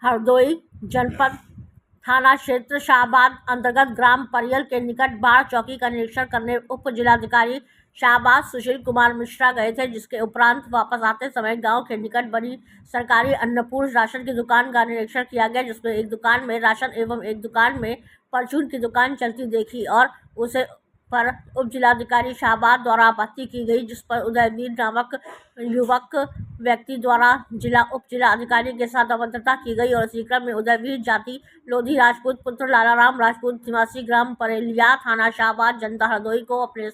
हरदोई जनपद थाना क्षेत्र शाहबाद अंतर्गत ग्राम परियल के निकट बाढ़ चौकी का निरीक्षण करने उप जिलाधिकारी शाहबाद सुशील कुमार मिश्रा गए थे, जिसके उपरांत वापस आते समय गांव के निकट बनी सरकारी अन्नपूर्ण राशन की दुकान का निरीक्षण किया गया, जिसमें एक दुकान में राशन एवं एक दुकान में परचून की दुकान चलती देखी और उसे पर उप जिलाधिकारी शाहबाद द्वारा आपत्ति की गई, जिस पर उदयवीर नामक युवक व्यक्ति द्वारा उप जिलाधिकारी के साथ अभद्रता की गई और इसी क्रम में उदयवीर जाति लोधी राजपूत पुत्र लालाराम राजपूत निवासी ग्राम परेलिया थाना शाहबाद जनता हरदोई को अपने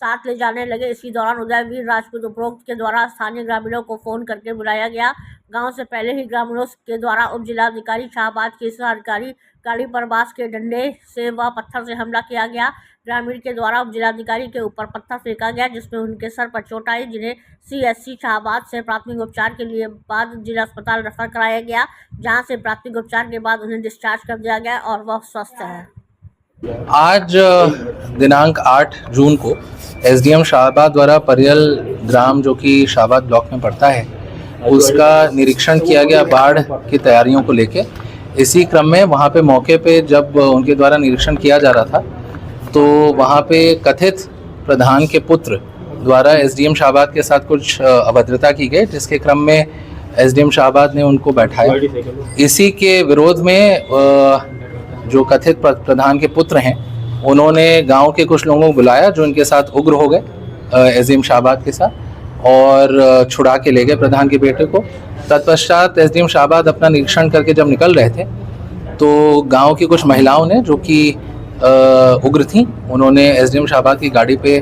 साथ ले जाने लगे। इसी दौरान उदयवीर राजपूत उपरोक्त के द्वारा स्थानीय ग्रामीणों को फोन करके बुलाया गया। गांव से पहले ही ग्रामीणों के द्वारा उप जिलाधिकारी शाहबाद की सरकारी गाड़ी पर बांस के डंडे से व पत्थर से हमला किया गया। ग्रामीण के द्वारा उप जिलाधिकारी के ऊपर पत्थर फेंका गया, जिसमें उनके सर पर चोट आई, जिन्हें CSC शाहबाद से प्राथमिक उपचार के लिए बाद जिला अस्पताल रेफर कराया गया, जहां से प्राथमिक उपचार के बाद उन्हें डिस्चार्ज कर दिया गया और वह स्वस्थ है। आज दिनांक 8 जून को SDM शाहबाद द्वारा परियल ग्राम जो कि शाहबाद ब्लॉक में पड़ता है उसका निरीक्षण किया गया बाढ़ की तैयारियों को लेके। इसी क्रम में वहाँ पे मौके पे जब उनके द्वारा निरीक्षण किया जा रहा था तो वहाँ पे कथित प्रधान के पुत्र द्वारा SDM शाहबाद के साथ कुछ अभद्रता की गई, जिसके क्रम में SDM शाहबाद ने उनको बैठाया। इसी के विरोध में जो कथित प्रधान के पुत्र हैं उन्होंने गांव के कुछ लोगों को बुलाया, जो इनके साथ उग्र हो गए SDM शाहबाद के साथ और छुड़ा के ले गए प्रधान के बेटे को। तत्पश्चात SDM शाहबाद अपना निरीक्षण करके जब निकल रहे थे तो गांव की कुछ महिलाओं ने जो कि उग्र थी, उन्होंने SDM शाहबाद की गाड़ी पे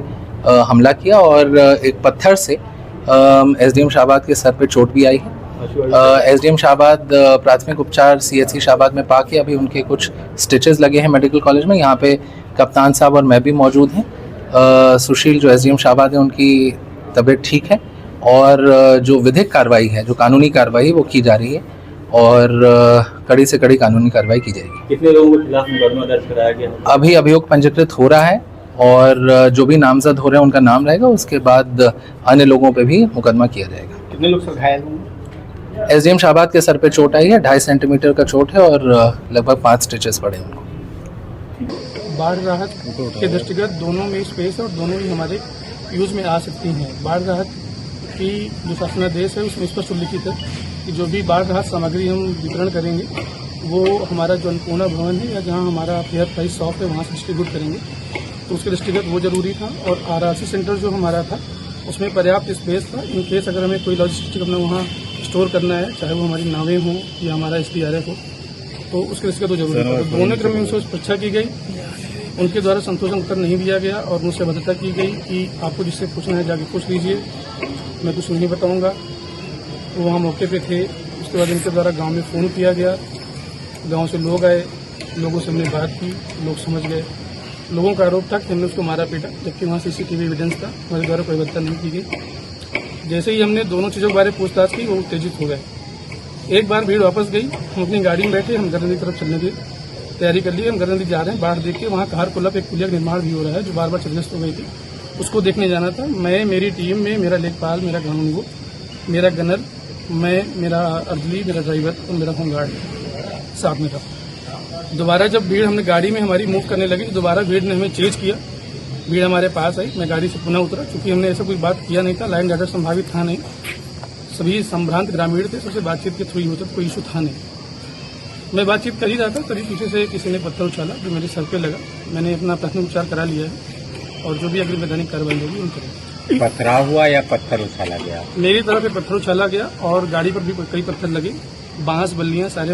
हमला किया और एक पत्थर से SDM शाहबाद के सर पे चोट भी आई है। SDM शाहबाद प्राथमिक उपचार CHC शाहबाद में पाके अभी उनके कुछ स्टिचेस लगे हैं मेडिकल कॉलेज में। यहाँ पे कप्तान साहब और मैं भी मौजूद हैं। सुशील जो SDM शाहबाद है उनकी तबीयत ठीक है और जो विधिक कार्रवाई है, जो कानूनी कार्रवाई वो की जा रही है और कड़ी से कड़ी कानूनी कार्रवाई की जाएगी। कितने लोगों के खिलाफ मुकदमा दर्ज कराया गया? अभी अभियोग पंजीकृत हो रहा है और जो भी नामजद हो रहे हैं उनका नाम रहेगा, उसके बाद अन्य लोगों पे भी मुकदमा किया जाएगा। कितने लोग सर घायल हुए? SDM शाहबाद के सर पे चोट आई है, 2.5 सेंटीमीटर का चोट है और लगभग 5 स्टिचेस पड़े हैं उनको। बाढ़ राहत के दृष्टिगत दोनों में स्पेस है और दोनों ही हमारे यूज़ में आ सकती हैं। बाढ़ राहत की जो शासनादेश है उसमें स्पष्ट उल्लिखित है कि जो भी बाढ़ राहत सामग्री हम वितरण करेंगे वो हमारा जो अन्नपूर्णा भवन है या जहाँ हमारा फेयर प्राइस शॉप है वहाँ से डिस्ट्रीब्यूट करेंगे, तो उसके दृष्टिगत वो जरूरी था। और RRC सेंटर जो हमारा था उसमें पर्याप्त स्पेस था, इन केस अगर हमें कोई लॉजिस्टिक अपना वहाँ स्टोर करना है, चाहे वो हमारी नावें हों या हमारा SDRF हो, तो उसके दृष्टिगत तो जरूरी था। दोनों क्रम में उनसे परीक्षा की गई, उनके द्वारा संतोषजनक उत्तर नहीं दिया गया और मुझसे अभद्रता की गई कि आपको जिससे पूछना है जाके पूछ लीजिए, मैं कुछ नहीं बताऊंगा। तो वहाँ मौके पे थे। उसके बाद इनके द्वारा गांव में फ़ोन किया गया, गांव से लोग आए, लोगों से हमने बात की, लोग समझ गए। लोगों का आरोप था कि हमने उसको मारा पीटा, जबकि वहाँ CCTV एविडेंस था, हमारे द्वारा कोई अभद्रता नहीं की गई। जैसे ही हमने दोनों चीज़ों के बारे में पूछताछ की वो उत्तेजित हो गए। एक बार भीड़ वापस गई, हम अपनी गाड़ी में बैठे, हम गरनदी की तरफ चलने की तैयारी कर ली। हम गरनदी जा रहे हैं, बाढ़ देख के वहाँ कहार पुल एक पुलिया का निर्माण भी हो रहा है जो बार बार क्षतिग्रस्त हो गई थी, उसको देखने जाना था। मैं, मेरी टीम में मेरा लेखपाल, मेरा कानूनगो, मेरा गनर, मैं, मेरा अर्दली, मेरा ड्राइवर और मेरा होमगार्ड साथ में था। दोबारा जब भीड़ हमने गाड़ी में हमारी मूव करने लगी तो दोबारा भीड़ ने हमें चेज किया, भीड़ हमारे पास आई। मैं गाड़ी से पुनः उतरा, क्योंकि हमने ऐसा कोई बात किया नहीं था, लाइन ऑर्डर संभावित था नहीं, सभी संभ्रांत ग्रामीण थे, सबसे बातचीत के थ्रू ही होता, कोई इशू था नहीं। मैं बातचीत कर ही रहा था, तभी पीछे से किसी ने पत्थर उछाला जो मेरे सर पे लगा। मैंने अपना प्राथमिक उपचार करा लिया है और जो भी अगली वैधानिक कार्रवाई होगी उन करेंगे। पथराव हुआ या पत्थर उछाला गया? मेरी तरफ से पत्थर उछाला गया और गाड़ी पर भी कई पत्थर लगे, बांस बल्लियां सारे